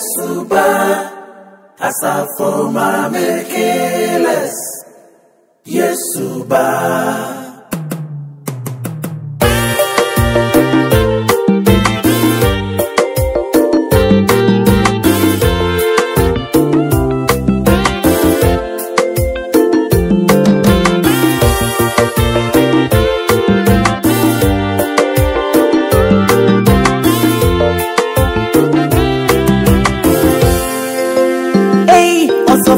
Yesuba, Asafo Mame Keles, Yesuba.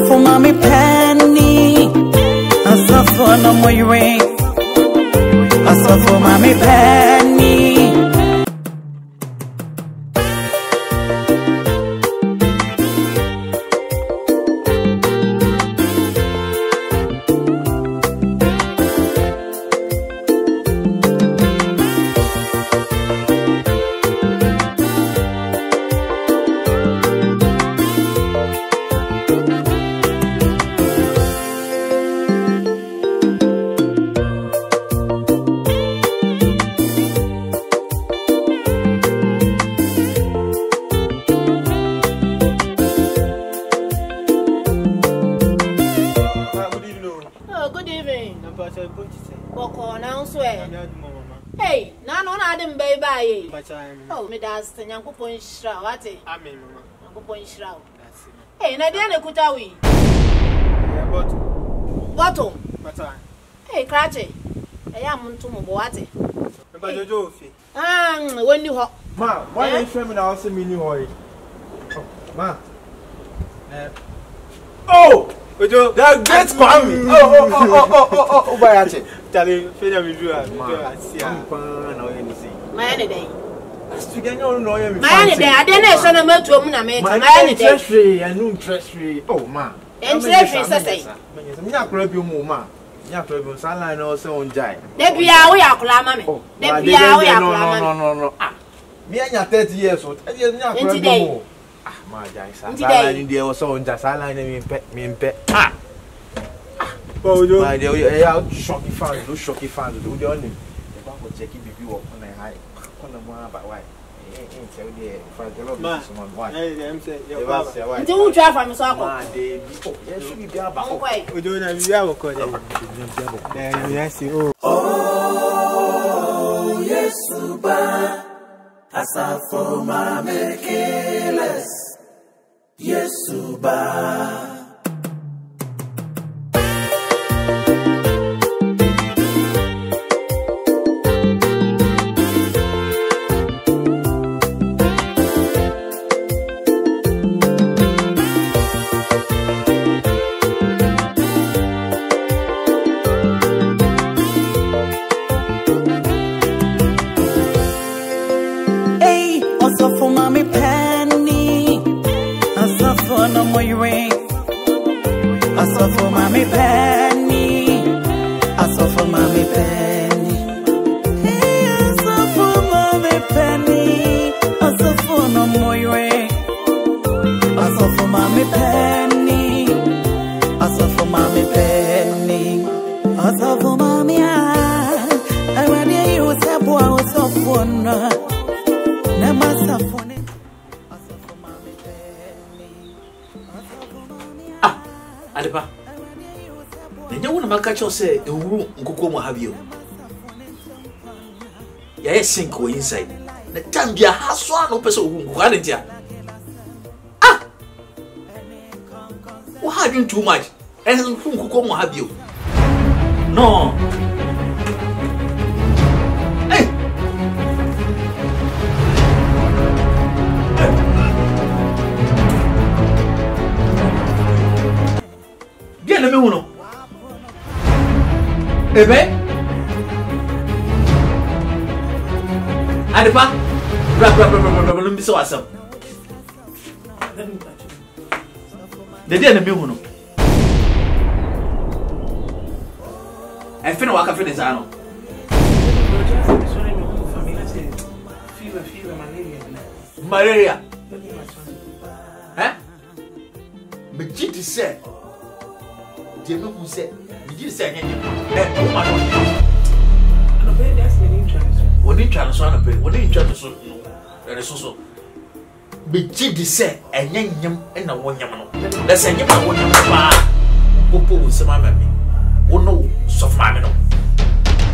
For mommy penny, I suffer no more ring. I suffer mommy penny. Hey, no, I didn't baby. Oh, me does the young point shroud. I mean, point shroud. Hey, Nadia Kutawi. Bottom. Hey, Cratchy. I am to Moboate. When you hop. Ma, why are you filming our semi hoy? Ma. Oh! That gets Kwame. Oh, by it. Tell him, Fina, we do it. My day. My day, I didn't send a mail to a man. My interest free and no interest free. Oh, ma. Interest free, I'm not grab you more, ma. Yaprobum Saline also on Jai. There be our way out, Mammy. There be our way out. No. Ah, me and 30 years old. I didn't know. Ah, my Jai, Saline, there was so on Jasaline and pet. Ah, my dear, shocky fans, those shocky fans, do the only. The bank will check if you walk on a high. On the one about why. Do try from soccer. Oh, Yesuba, Asafo Mame Keles, Yesuba. For mommy penny, I suffer no more ring. I suffer mommy penny, I suffer mommy penny. Hey, I suffer mommy penny, I suffer no more ring. I suffer mommy penny, I suffer mommy penny, I suffer mommy. I rather you was a boy, I was a phone. Adepa. Nenya wona maka cho say ewuru nkoko mu have you. Ya sink we inside. Na tambia haso ano pese owu nkoko adentia. Ah. What had too much? And nkoko mu have you. No. Hey. Bien le uno. Ebe? Adepa? Bra, mbiso wasam. De dia le uno. E fino waka fino zano. Malaria. Me jiti se. Je me pousse. Me jiti se nyenye. O ma no. No be that's the interest. What interest so no be? What interest so? So. Beji di se enyem na wonyam no. Na se enyem na wonyam pa. Popo wo se mama mi. Wo no sof mama no.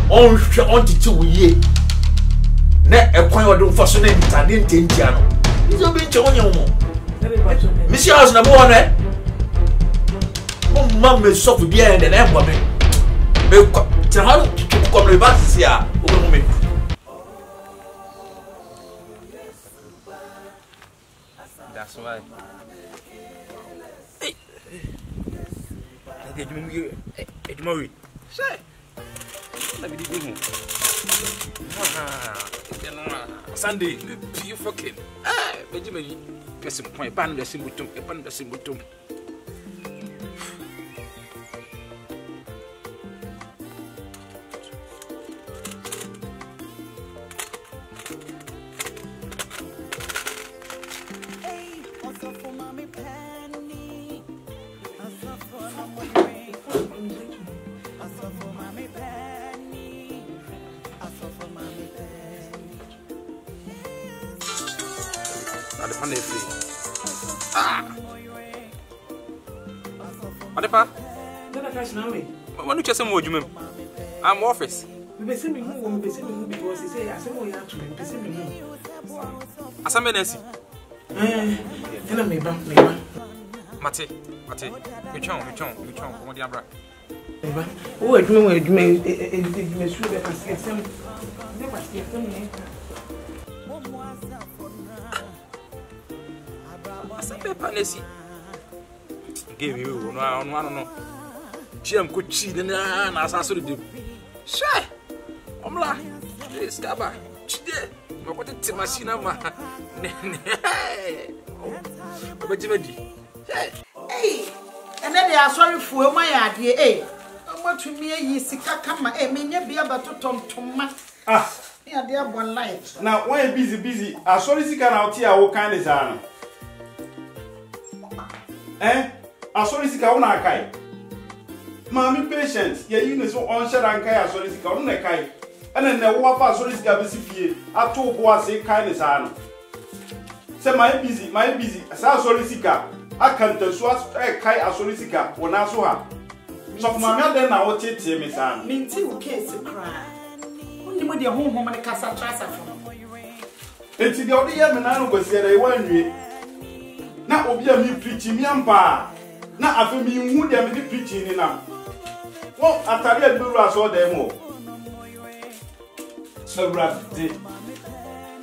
On hwe on titi wo ye. Na ekwan wo de fo so na ntade ntentia no. Izo be nche wonyam mo. Misi house na mo ho no. O mama sof bia en na embo me. Me ko tira ko me ba sia o mo me. That's why. Hey, tomorrow. Say, let me do it. Sunday, you fucking. Benjamin, get some point. Pan the simbutum, a pan the simbutum. Adepa? When you just more, you I'm office. We send me home, we send me home because he say, I said, oh, yeah, to me, send me home. As a menace. And I may back me. Mate, which one, come on, Diabra. Oh, it may sure that I see some. Never see some. As a paper, Nessie. Give you no. Jim could cheat and as I saw it. Shy. Omla. This gaba. Chide. What a timashina. Hey. And then they are sorry for my idea. Hey. What to me is Sikakama. Hey, me be able to Tom Toma. Ah. Yeah, they have one life. Now, when busy. I sorry, see, can out here, what kind is on? I sorry, see, can I kai? Mammy patience, yeah, you know, so on share and kai, I sorry, see, can I kai? And then the water, sorry, see, I told boy, say, kindness on. Say, my busy, as I sorry, see, I can't tell so as kai, I sorry, see, when I saw her. So, my then I will take him, Miss Anne. Mean, 2 kids to cry. Only with your home and the casa trasa from. It's the other year, man, was here, I won. Now, Obia me preaching, me and pa. Now, after me, you would have been preaching in them. Well, after that, do us all them more. So, rapid.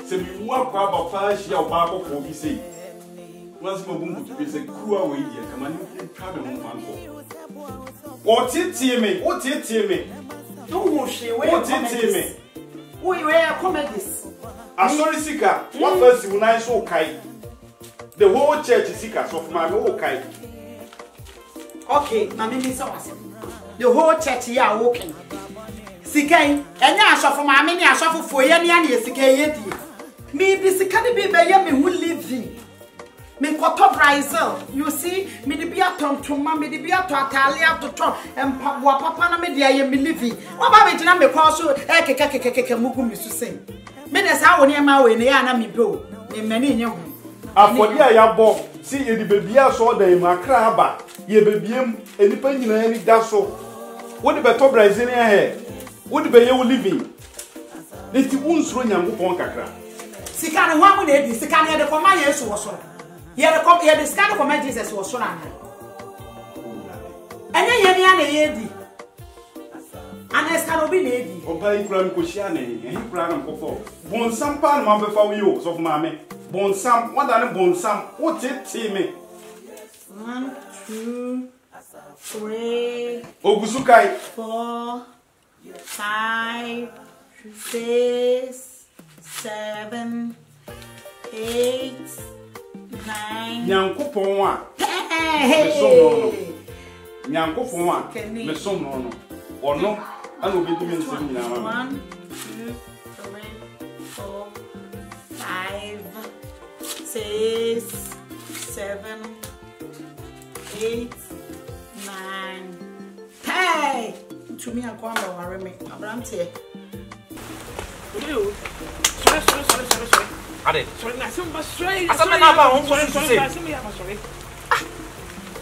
So, we walk about 5 years Bible for me say. Once more, boom, to be a cool away here. Come on, you can't be home. What's it, me? What's it, me? Don't she what's it, me? We were comedies. I'm sorry, Sika. What first you nice so kind? The whole church is sick of my whole kind. Okay, my name is Somerset. The whole church here are walking. Sikai, and I suffer my many, I suffer for any Sikai. Me, this can't be by me who live in. Me quarter bristle. You see, me the beer tongue to mammy, the beer to Italia to talk, and Papa, me, dear, me living. What about it? I'm a cause you, Mugu, to sing. Me, that's how near my way, and me go. Me, many young. For dear, ya bob, see the baby, I saw the macraba, ye baby, any penny, any dasso. What the better Brazilian hair? What the baby living? Let the wounds run young Poncacra. Sikana, one would eat Sikana, the command, yes, was so. Here the scan of my Jesus was so. And then Yanni, and I can be lady. Oh, by Grand Cushiani, and he ran for Bon some pan, my before you, so mammy. Bon Sam, what are the Bon Sam? What's it, see me? 1, 2, 3, Ogusukai 4, 5, 6, 7, 8, 9. Nyanko Poma. Hey! Nyanko Poma. The son or no, I will be doing something now. 1, 2, 3, 4, 5, 6, 7, 8, 9. Hey! To me, I'm going to worry me. I'm here. Sorry. Ade. Sorry, na simba sorry. Asame na ba ho sorry. Sorry.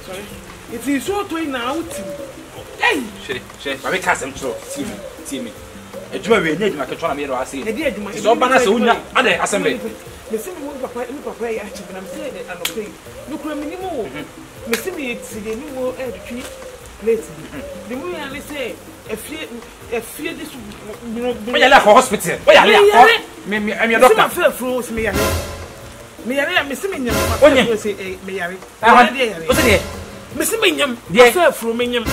Sorry. It is so to na uti. Hey, She. Ba me ka sem tro. See me. Ejuma we na ejuma ke twa na me ro ase. e dia ejuma. So ba na se unya. Ade asame. Me se me papa ya chi na me se anope. No kura me ni mo. Me se me ti de ni mo e twi late. The mo ya le say efie this We ya le hospital. We ya le. Me am your doctor. Me se me fro me ya le. Me yare me se me nyam. Onye say me yare. O se de. Me se me nyam. Fe fro me nyam.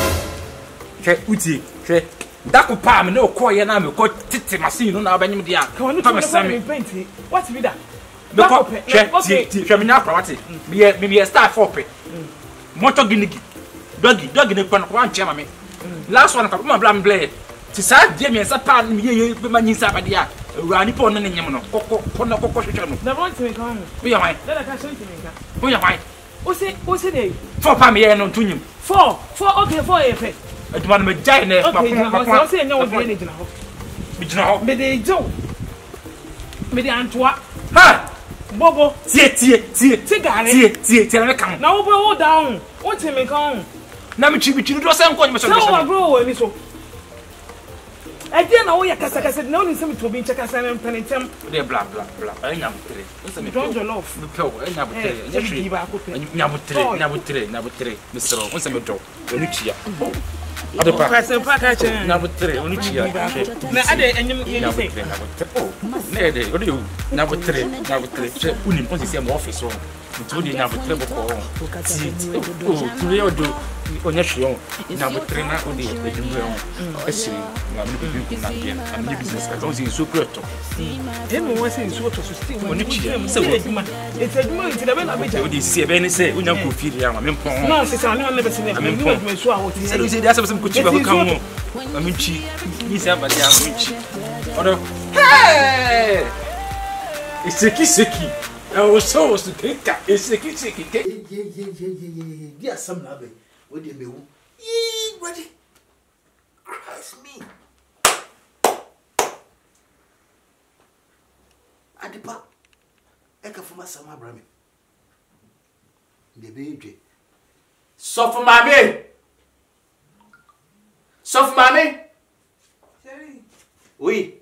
Che uti. Che. Dako pa me no ko ye na me ko tete machine no na abanyim dia. Pa me same. What be that? Me ko che me nya prawate. Me star for pe. Moto ginigi. Doggy ne kwan kwan chema me. Last one ka ma blam blade. Ti sa die me sa pa me ye be manyi sa ba dia. Ura ni po no ne nyem no. Kokko hwehwe no. Na want me kan. We ya why? Let ka show me ka. We ya why? O se dey. 4 pa me ye no tunyim. 4 okay 4 e fe. Aduma no me jai ne ma se nya wo dey ne gina ho. Me gina ho. Me dey jo. Me dey antoa. Ha! Bobo. Tie gare. Tie na me kan. Na wo bo down. O te me kan. Na me chibi do se nko nyem so. So wa bro we ni so. I didn't know you said no need some to be check as I'm penitent. They blah. I am three. Listen, me don't your love. Me pill. I am three. Nabutre. Mr. Once I'm a dog. Onichia. Other person package. Nabutre. Onichia. Na ade enyim say. Oh, na ade. What do you? Nabutre. Unim pon say my office room. Nti odi nabutre boko. Oh, to you do. Onyehwe nabutre na odi edumre on. Esiri na me bi na bia. Am ni business ka don say so creator. Dem won say so to sustain. Onichia. Say eduma. It's eduma nti da be na beja. Odi si e be ni say onya ko firi ya ma me pon. No, say say na be say na me eduma so a wo ti. Say do say dia say ko chiba ko kan mo. Aminchi. Ni say abade aminchi. Odo. Hey! Iseki. I so to take Iseki. Dia sam na be. We dey mewu. Ready. Christ me. Adipa. Eka fuma sama brami. De be dwe. Sofu mame. Sherry. Oui.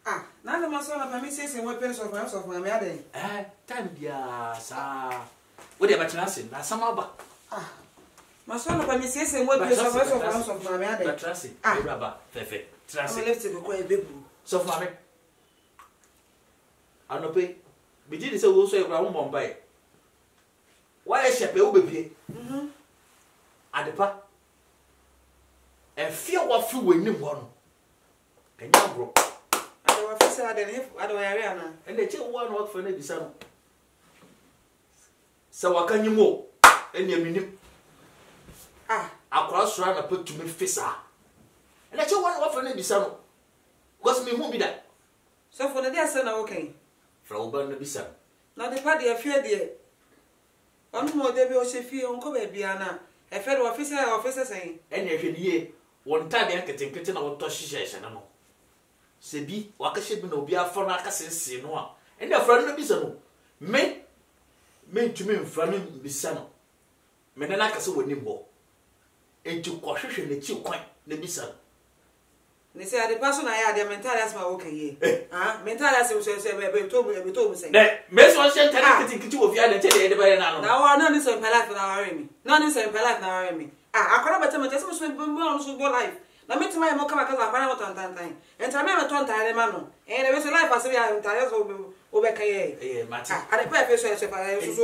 Ah, na na maso na pami say we pen of mame aden. Time dia sa. We dey batena sin na sama ba. Ah. Maso na pami say we pen of mame aden. Batrasi. Ah, raba. Fefe. Trasi. I'm left to go e bebu. Sofu mame. Anope. Biji di se wo so e kra wo mbombai. Why shepe wo bebie? Adepa. E fie wo fi w'anim ho no. Kanya bro. Adewa fi say adewa yare ana. Ene che wo no wakfa na bisa no. Se wakanyimo ene aminim. Ah, Akora sura na patumi fisa. Ene che wo no wakfa na bisa no. Because me hu bi da. so for the day say na okay. Fra wo ba na bisa. Na the party afia de. Onu mo de bi o se fi onko ba bia na. E fe do officer say. Ene hwe niye. Won tade anketenkete na wo to hihye na no. Sebi wakahye bi na obi afọ na akasense no a. Ene afra no bisa no. Me ntumi mfra no bisa no. Me na akase woni mbo. Entu kohwehwe na chi kwan na bisa no. They say the person I had the mental as my okay. Mental as you say be told me say. Me so shen tade kiti wo via na tede de bare na no. Now no this in life na worry me. No this in life na worry me. Akora better me tell me so go life. Na me tuma mo kama kaza akora mo tantan. Enta me ton tare ma no. We say life as we are tare so be kai. Mati. Ade pa fe so so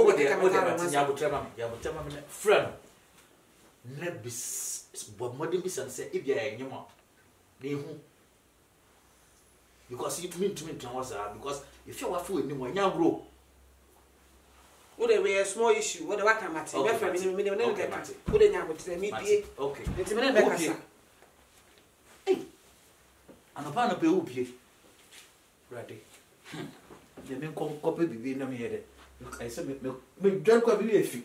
go take me ya botrema me friend. Na bis bo modern bisan say e bia enyimo. Because you mean to me because if you are full in one young grow. Would there be a small issue? What the water matter? Would they not me be okay? It's a minute. Hey, and upon a pay ready. The men copy be no me head. I said, me drunk a be a few.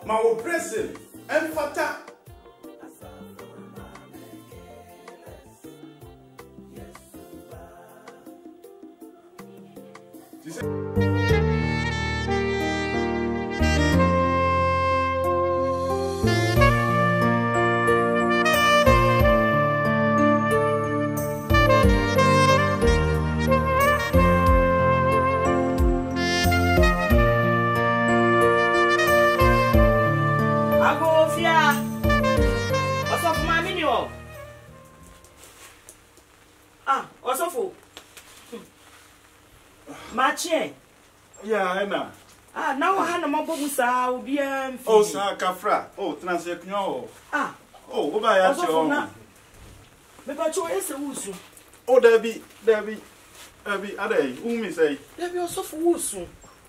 ma wo blessing emfata Yeah, Emma. Now I had a mob of sow, be oh, sir, Cafra. Oh, transact no. Oh, what by your but choice a wusu. Oh, Debbie, Ade, whom is a Debbie also for wusu.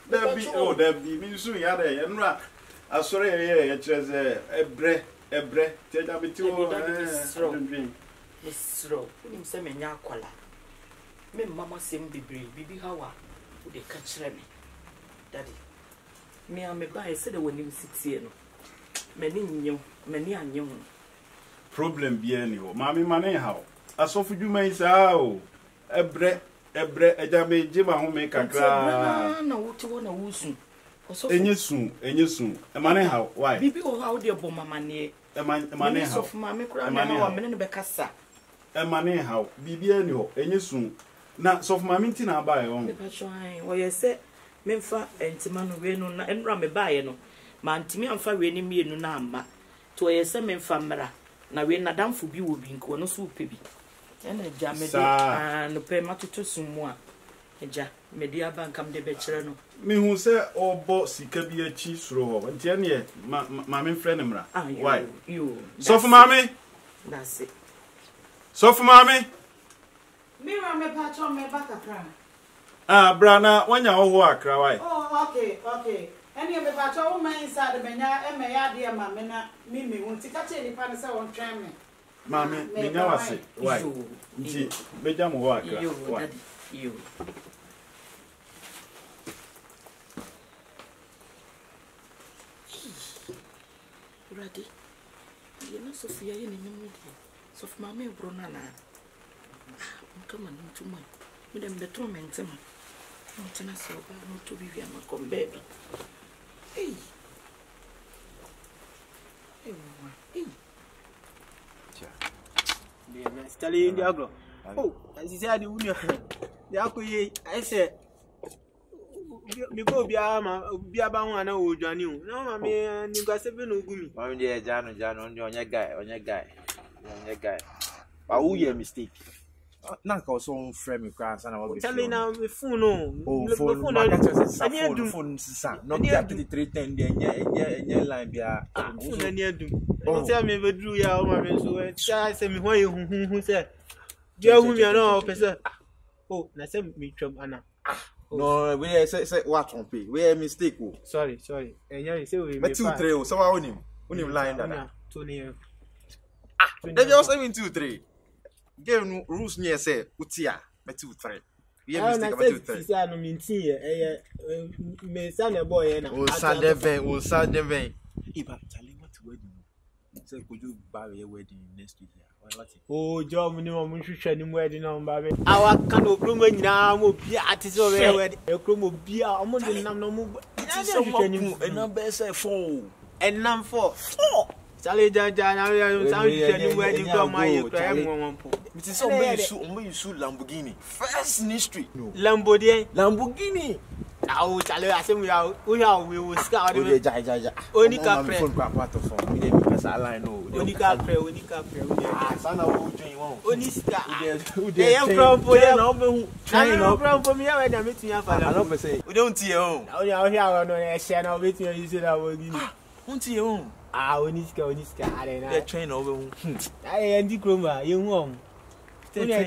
Debbie, oh, Debbie, means soon, Ade, and Ra. I saw a just a breath, tell me to Miss Rowe, him send me Yakwala. Me, Mamma, same baby, how they catch me. Daddy, me and me buy said when you 6 years. Many and young. Problem bien you, Mammy Money how. As of you may say, oh, a breath, a jammy Jim, who make a cry. No, what you want to woosen. And you soon, a money how, why? Bibi or how dear bomber money, a money how, mammy, Becassa. A money how, Bibiano, and you soon. Not so my minting I buy on. Well, you said, Memfa and Timano Reno and Rammy buy no. Man, Timmy and Farrini me no number. To a semen famera. Now we're not done for you will be in corner soup, baby. And a jam and pay much to some more. A ja, media bank come the bachelor. Me who say, oh, boss, he can be a cheese roll. And Jenny, my friend, why? You. So for mammy? That's it. So for mammy? Me run me patch on me back a cry. Brana, when you're work, right? Oh, okay. Any of the patch all my inside the mena, and my idea, mamma, Mimi, won't take a chili pan so on tram me. Mammy, me never say, why? Bedam work. You. Ready? You're not Sophia in the media. So, Mammy Brunana. Come on, to my. With them the torment, not so bad, not to be a come baby. Hey. Study in the agro. Oh, as he said, the Akuye, I said, you go be a bound and old Johnny. No, mammy, and you got 7 gumi. Oh, yeah, John, on your guy. But who your mistake? Not cause on frame class and I will be telling now with phone. Oh, phone, not get to the 310 line. Tell me, but drew your woman. So I said, me, why who said, Joe, whom you know, officer. Oh, I said, me, Trump, Anna. No, we say what on pay. We are mistake. Sorry. And you say, we met 2 3. So I own him lying down. Tony. Then you also mean 2 3. Game rules near say, Utia, by 2 3. We have mistake about 2 3. I don't mean, me son a boy and oh, Sunday vein, If I tell you what wedding, say, could you buy a wedding next week? Oh, John, no, we should share him wedding on Baby. Our kind of room now will be at his own wedding. A room will be a money, no move. And number 4 and number 4. Sally Jan, wedding from my grandmother. It is so many Lamborghini. First in history. Lamborghini. Now, we will scout the only capre. We don't see home. Oniska, I train over. I am the Groma, you won't. Now, you're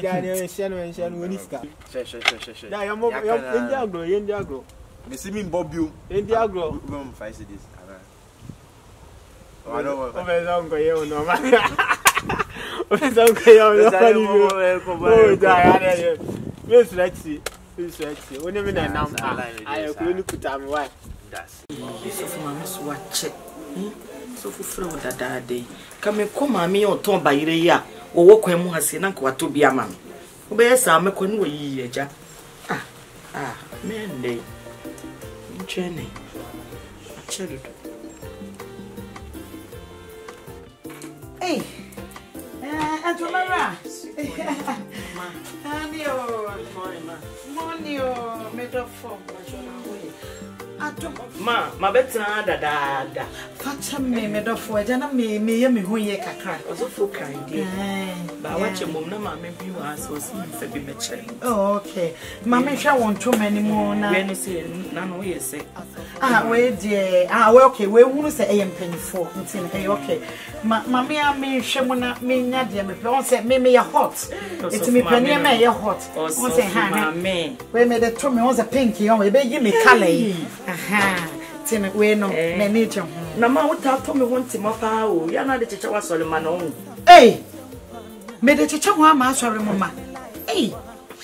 Indiagro. Miss me, Bob, you Indiagro. Fight this. I don't know. Miss Rexy, when you're in a number, I couldn't put on what. This of Mamma's watch. So for from that day. Come and come, mammy, or Tom by ya, or walk when one has seen Uncle to be a man. Obey some when we ye, man, day. Jenny, a child. Hey, and tomorrow. Money, made up for my better da. Fetch me, made up for it, and me, who ye cry. Was so kind, but watch a moment, maybe you ask was be better. Oh, okay. Mamma shall want too many more now. When you say none, we say, wait, dear. Well, okay, we won't say I am penny for. Okay. Mammy, I mean, she will not mean Nadia, me don't say me a hot. It's me penny, me a hot. Or say, Hannah, we made a to me was a pinky, only baby me color. Aha, Tim, we know, manager. No, ma, what told me one Tim of how you're not the teacher was all man own. Hey, made the teacher one master, mamma. Hey,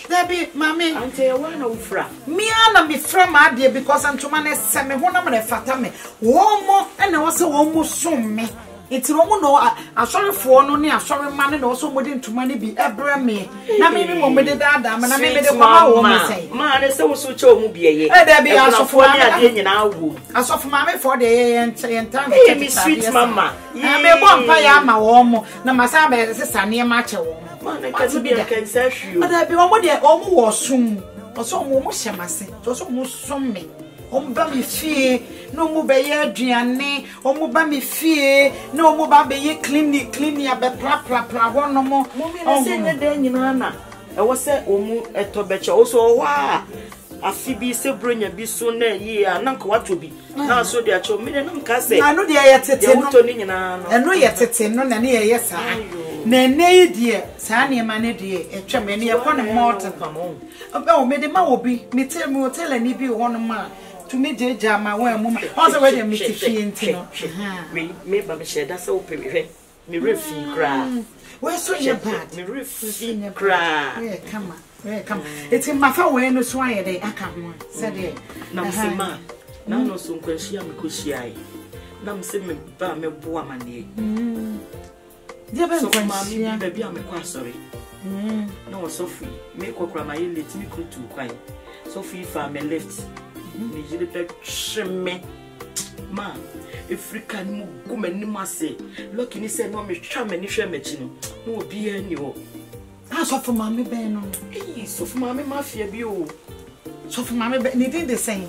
there be, mammy, Auntie, one of fra. Me and me from my dear because I'm to manage semi one of the fatame. One more and also almost soon me. It's no a sorry for no near sorry man and also within to money be ever me. Now maybe one with the dad, and I made the woman say, man, it's so so be a there be also for me now. I saw for mammy for the and time. Hey, sweet mamma. I may one pay my warm, no, my son is a near match. Man, I can't be a concession. But I be one day almost soon, or so almost say, just almost some me. Omba mi fie no mu be ye aduane omuba mi fie no omuba be ye clean ya be pra hono mo na se ne de nyina na e wo se omu etobeche wo so wa afibi se bronya bi so na yi a na nka wato bi na so de acho me na nka se na no de ye tete no to ni nyina no eno ye tete no na ne ye sa na ne die sa ne ma ne die etwa me ne ye ko ne morton kamo o me de ma obi me tell me hotel ani bi hono ma to me jeja ma wan mu also we dem fie ntino me ba me share that so pe me refi kra we so ye bad me refi kra come it's in my fa we no so aye dey aka ho said e na se ma na no so nkwanhia me kohia na me se me ba me bo amane dia ba so ma me ba bia me kwa sorry na wo so free me kokra ma ye let me kutu kwan so free fa me left me jile pe cheme ma Africa ni mu guma ni mase lucky ni say no me twa me ni hwe machi no obi ani ho so for mama be no so for mama mafia bi o so for mama be ni did the same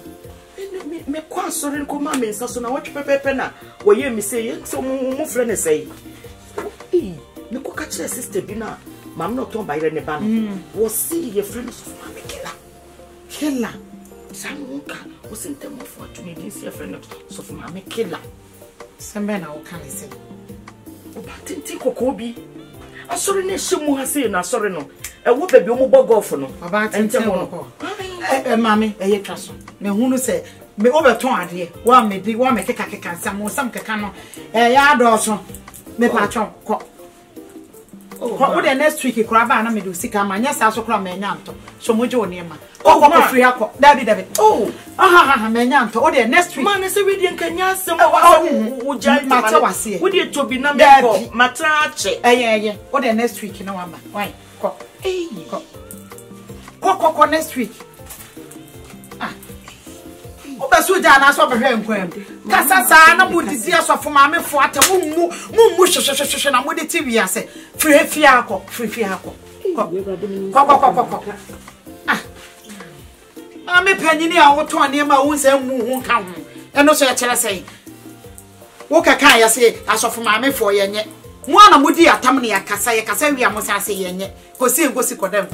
me kwa sorry ko mama nsa so na watch pepepe na wo ye me say so mu frɛ ne say me ko ka kire sister bi na mama no to bayre ne ba no wo see ye friend so for mama killer Samuka was in them of what to me this year friend so for my killer. Some men are can say. Oh, but think Kokobi. I saw in a shimu has seen, I saw no. A whoop a bill golf no. About and tell mammy, a castle. Me who say, me over 200 here. One may be one make a can some cacano. A yard also. Me patron. What would the next week you crab and me do sick? My yes, I saw cram menyanto. So much on near man. Oh, free up, David. Oh, menyanto. Oh, the next week. Man is a reading can yes, some would matter was here. Would you to be number Matache? Yeah. What the next week, you know, why? Cock next week. Oba so ja na so behwe nkwam kasa sa na modidi asofo ma me fo ata mu hwehwehwehwe na modi ti wiase free akọ me panyini a woto ane ma wo nsa mu hu ka ho eno so ya kire sei wo kaka ya sei asofo ma me fo ye nye mu ana modi atam ne ya kasa wi amosa sei ye nye kosi ngosi kodam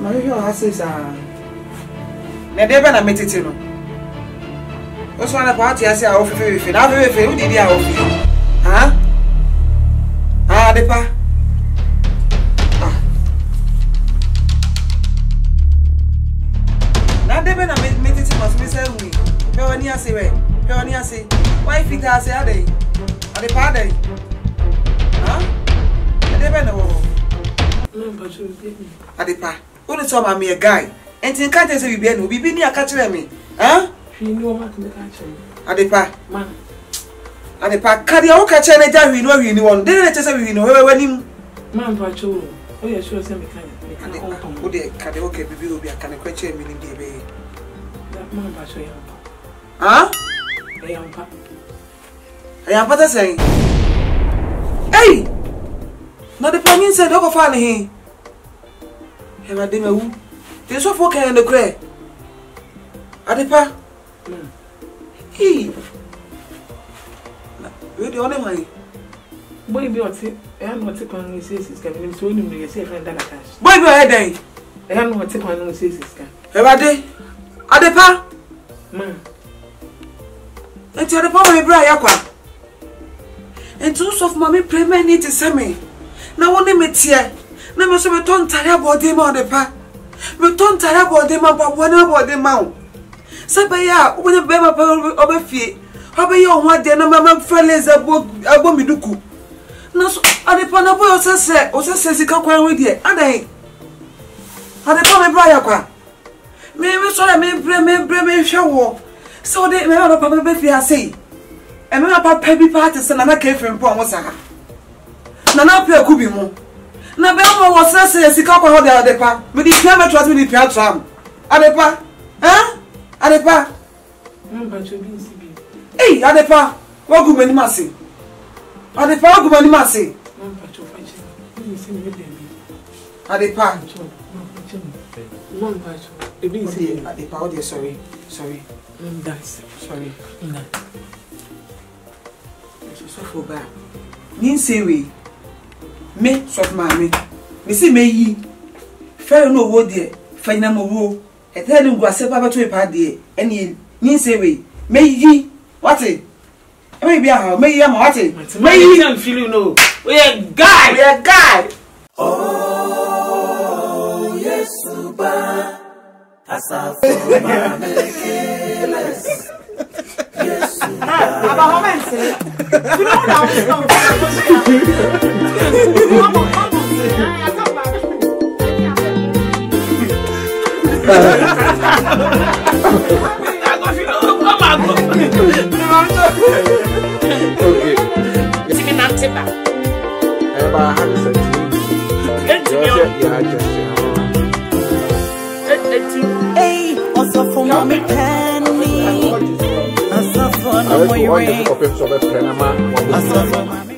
My your says na dey be na metiti no. What's one party I say I offer fe. Na fe who did I offer? Huh? Ah, Adepa. Na dey be na metiti must be say we. Pe oni ase we. Pe oni ase. Why fit I say ade? Adepa ade. Huh? Dey be na wo. Adepa. Who dey tell me a guy? Entin can't say we be no. Bibi ni aka kire me. Huh? She know what to catch him. Adepa. Man. Adepa, carry o catch na ja we no we ni won. Dey na say we no we nim. Man pacho. Oh yeah, sure say me can. Adepa. O dey carry o ke bibi obi aka na kwache me ni dey be. That man pacho yampa. Huh? Yampa. Yampa ta say. Hey! Na the panin said go fa ni. He ma dey me wu. Dey so for kan the cry. Adepa. Hey. We the only one. Boy be oti, I am not taking no say can me so ni me say friend that cash. Boy be head dey. I am not taking no say can. Ebade. Adepa. Man. Enti Adepa me bra yakwa. Enti so for me pray me need to say me. Na woni me tie. Na me so me ton tare body ma Adepa. Me ton tare body ma pa wona body ma. Sabaya, when a baby over fee, how you want the number fellas abo miduku. No, Adepa boy says he can't quite with you, and I Adepa Briar. Maybe so I may show. So they may have a baby, I say. And when about baby parties and I came from Pomosaka. Nana play Kubimo. Nabella was says he can't hold the Adepa, but he never trust me the Piatram. Adepa, huh? Adepa. Hey, Adepa, what good many massy? Adepa, what good many massy? Adepa. Adepa, oh dear, sorry. Sorry. So for bad. Mean say we. Me, soft mammy. Me see me ye. Fair no wood dear. Fair no more. E tell him go accept Papa to a party, and you say we may ye what it? Maybe I may am what it may you feel you know. We a guy. Oh, yes, Suba. Asa for Mamekeles. Yes, Suba. About how say? You know Hey, also for mommy Penny, also for no more ring, also for mommy.